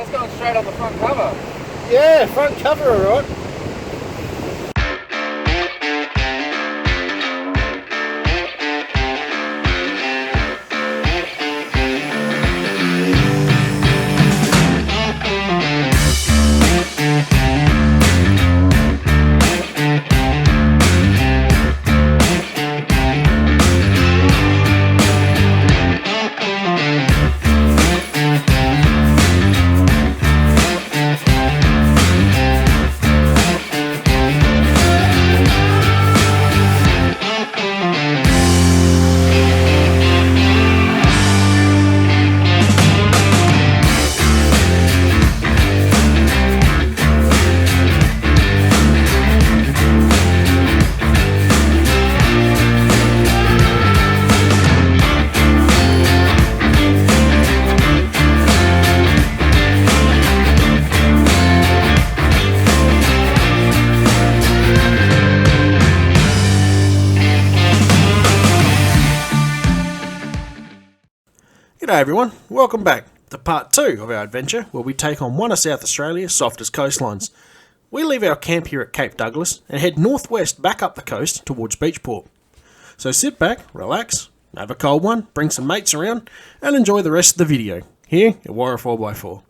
That's going straight on the front cover. Yeah, front cover, alright. G'day everyone, welcome back to part 2 of our adventure where we take on one of South Australia's softest coastlines. We leave our camp here at Cape Douglas and head northwest back up the coast towards Beachport. So sit back, relax, have a cold one, bring some mates around and enjoy the rest of the video here at Warrior 4x4.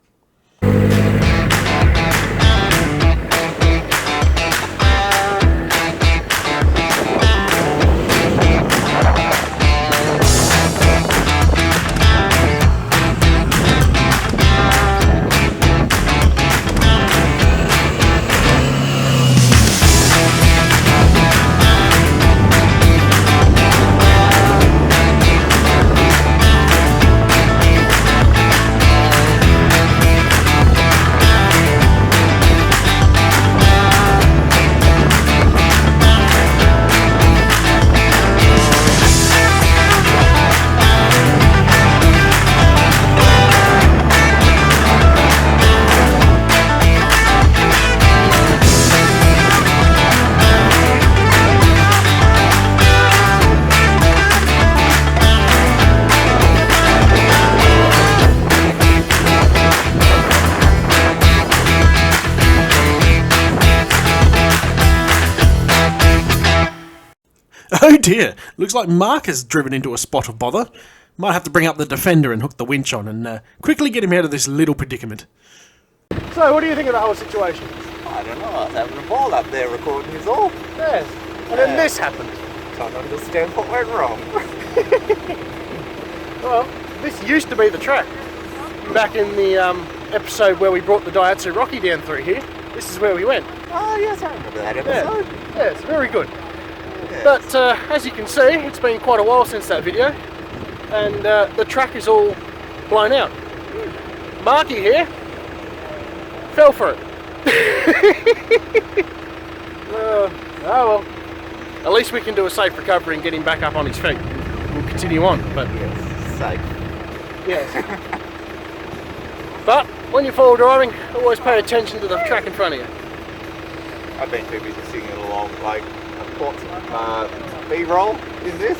Oh dear, looks like Mark has driven into a spot of bother. Might have to bring up the Defender and hook the winch on and quickly get him out of this little predicament. So, what do you think of the whole situation? I don't know, I was having a ball up there recording his all. Yes. And then this happened. Can't understand what went wrong. Well, this used to be the track. Back in the episode where we brought the Daihatsu Rocky down through here, this is where we went. Oh yes, I remember that episode. Yes, very good. Yes. But as you can see, it's been quite a while since that video, and the track is all blown out. Marky here fell for it. Oh well, at least we can do a safe recovery and get him back up on his feet. We'll continue on, but Yes, safe. yes. But when you fall driving, always pay attention to the track in front of you. I've been too busy singing along, like I've caught some B-roll in this,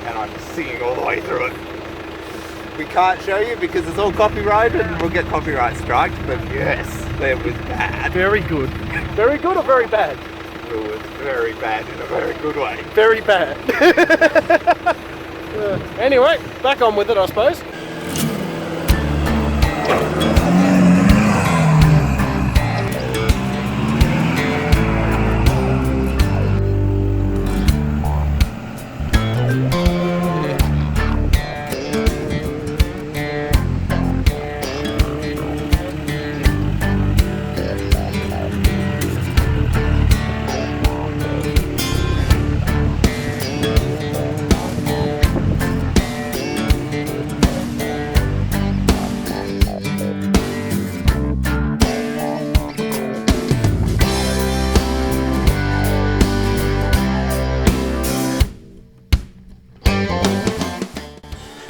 and I'm singing all the way through it. We can't show you because it's all copyrighted and we'll get copyright striked, but yes, that was bad. Very good. Very good or very bad? It was very bad in a very good way. Very bad. Anyway, back on with it, I suppose.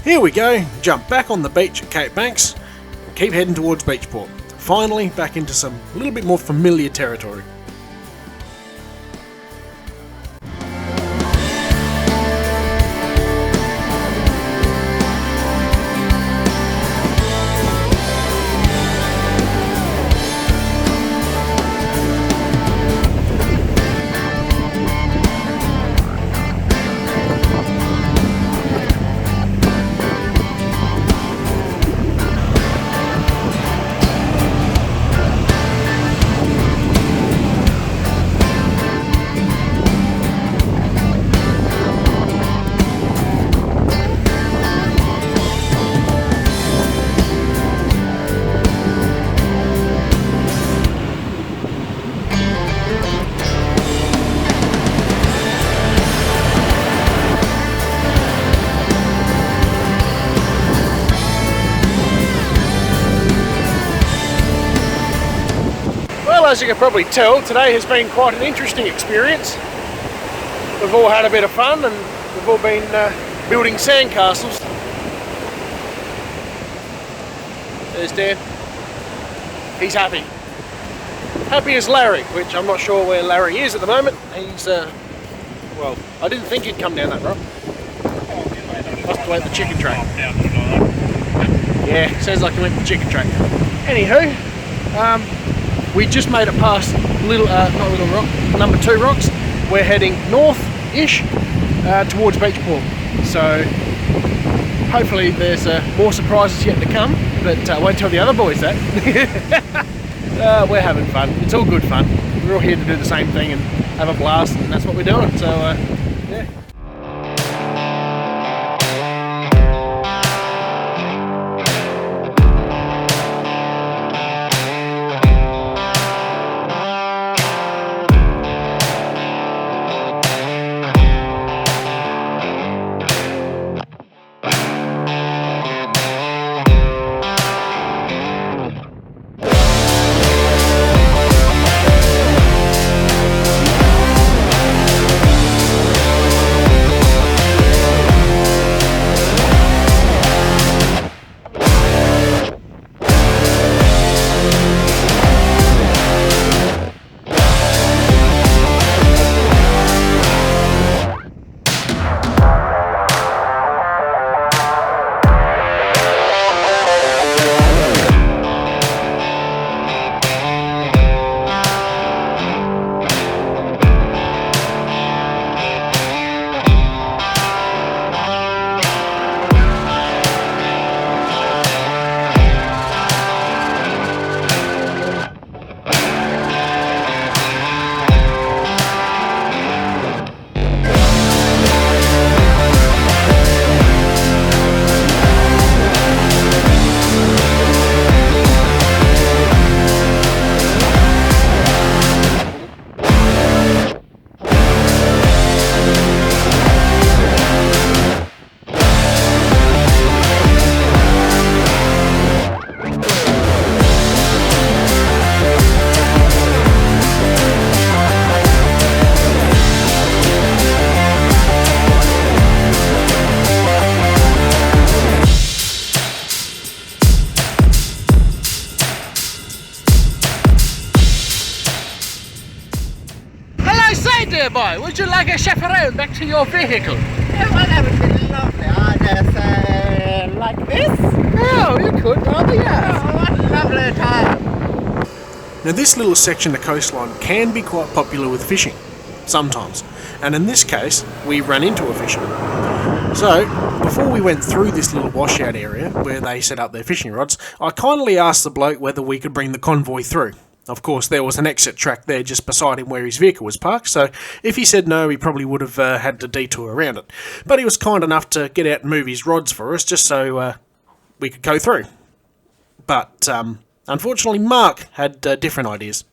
Here we go, jump back on the beach at Cape Banks and keep heading towards Beachport. Finally back into some little bit more familiar territory. as you can probably tell, today has been quite an interesting experience. We've all had a bit of fun and we've all been building sandcastles. There's Dan. He's happy. Happy as Larry, which I'm not sure where Larry is at the moment. He's, well, I didn't think he'd come down that road. Must have went the chicken track. Yeah, sounds like he went the chicken track. Anywho, we just made it past not Little Rock, number 2 rocks. We're heading north-ish towards Beachport. So hopefully there's more surprises yet to come, but I won't tell the other boys that. We're having fun. It's all good fun. We're all here to do the same thing and have a blast, and that's what we're doing. So yeah. Dear boy, would you like a chaperone back to your vehicle? Yeah, well, that would be lovely. I just like this. Oh, you could, rather, yeah. Oh, what a lovely time. Now this little section of coastline can be quite popular with fishing, sometimes, and in this case we ran into a fisherman. So, before we went through this little washout area where they set up their fishing rods, I kindly asked the bloke whether we could bring the convoy through. Of course, there was an exit track there just beside him where his vehicle was parked, so if he said no, he probably would have had to detour around it. But he was kind enough to get out and move his rods for us just so we could go through. But unfortunately, Mark had different ideas.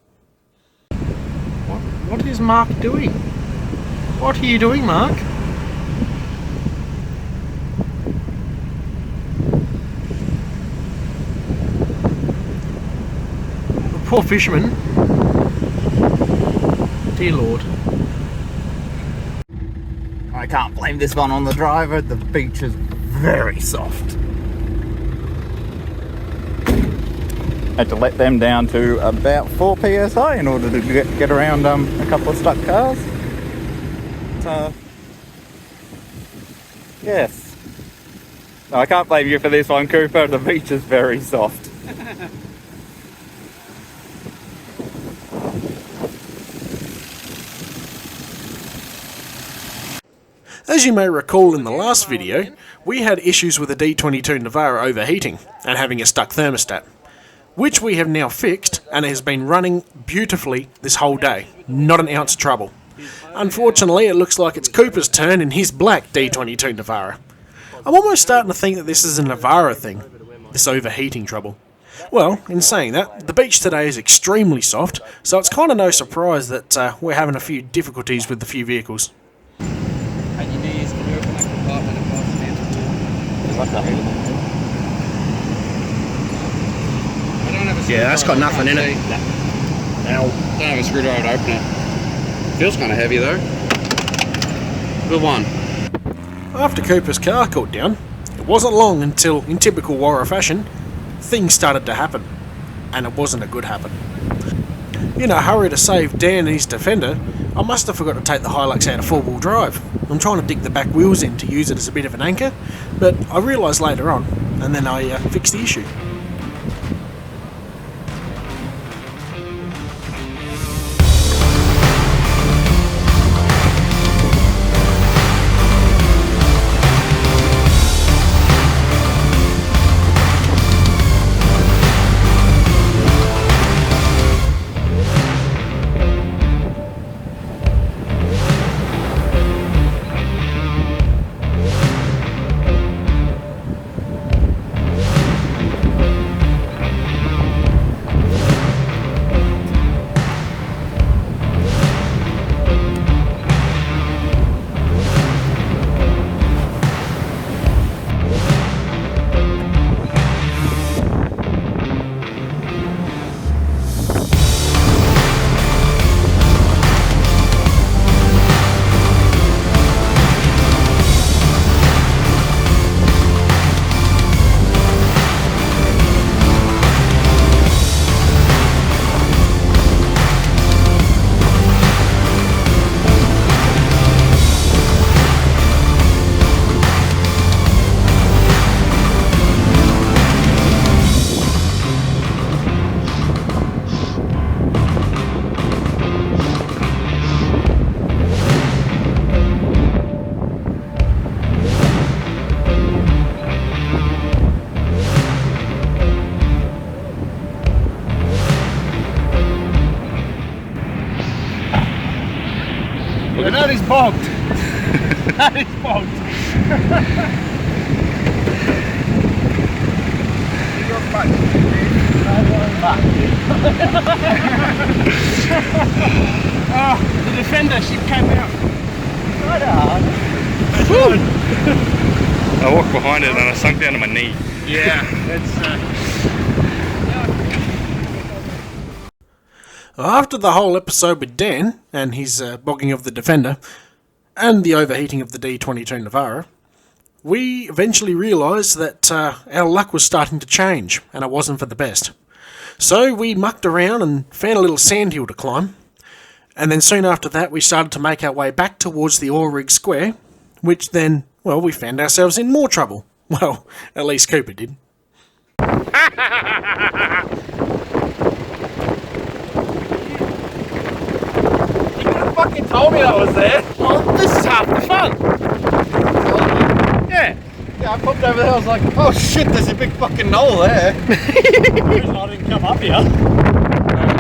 What is Mark doing? What are you doing, Mark? Poor fisherman. Dear Lord. I can't blame this one on the driver. The beach is very soft. Had to let them down to about 4 psi in order to get around a couple of stuck cars. So, yes. No, I can't blame you for this one, Cooper. The beach is very soft. As you may recall in the last video, we had issues with the D22 Navara overheating and having a stuck thermostat, which we have now fixed and it has been running beautifully this whole day, not an ounce of trouble. Unfortunately, it looks like it's Cooper's turn in his black D22 Navara. I'm almost starting to think that this is a Navara thing, this overheating trouble. Well, in saying that, the beach today is extremely soft, so it's kind of no surprise that we're having a few difficulties with the few vehicles. Yeah, that's got nothing in it. Ow. Don't have a screwdriver to open it. Feels kind of heavy though. Good one. After Cooper's car caught down, it wasn't long until, in typical Warra fashion, things started to happen. And it wasn't a good happen. In a hurry to save Dan and his Defender, I must have forgot to take the Hilux out of four-wheel drive. I'm trying to dig the back wheels in to use it as a bit of an anchor, but I realised later on, and then I fixed the issue. That is bogged. That is bogged. Oh, the Defender, she came out. Right hard. I walked behind it and I sunk down to my knee. Yeah, that's After the whole episode with Dan and his bogging of the Defender and the overheating of the D22 Navara, we eventually realised that our luck was starting to change and it wasn't for the best. So we mucked around and found a little sandhill to climb, and then soon after that we started to make our way back towards the oil rig square, which then, well, we found ourselves in more trouble. Well, at least Cooper did. Fucking told me that was there. oh, this is half the fun. Yeah. Yeah, I popped over there. I was like, oh shit, there's a big fucking knoll there. I didn't come up here.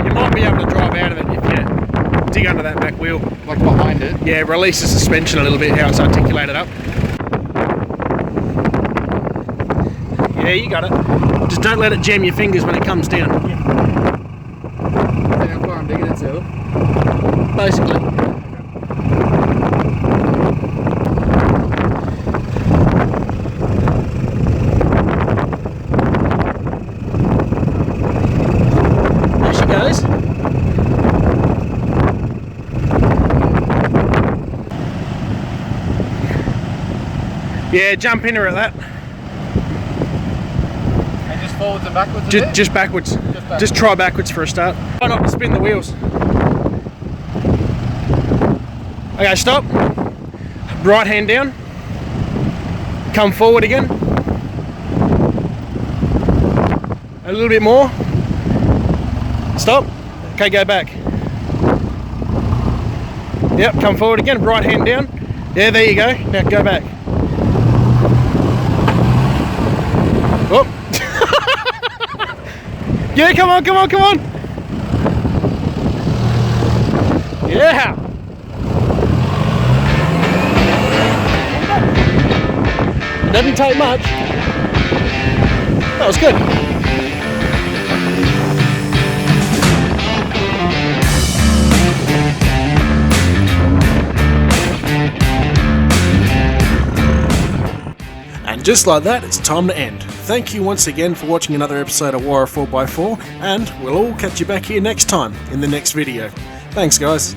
You might be able to drive out of it if you dig under that back wheel. Like behind it. Yeah, release the suspension a little bit, how it's articulated up. Yeah, you got it. Just don't let it jam your fingers when it comes down. How far I'm digging it to. Basically. There she goes. Yeah, jump in her at that. And just forwards and backwards a bit? Just backwards. Just try backwards for a start. Try not to spin the wheels. Okay, stop. Right hand down. Come forward again. A little bit more. Stop. Okay, go back. Yep, come forward again. Right hand down. Yeah, there you go. Now go back. Oh. Yeah, come on, come on, come on. Yeah. It doesn't take much. That was good. And just like that, it's time to end. thank you once again for watching another episode of Warrior 4x4, and we'll all catch you back here next time in the next video. Thanks guys.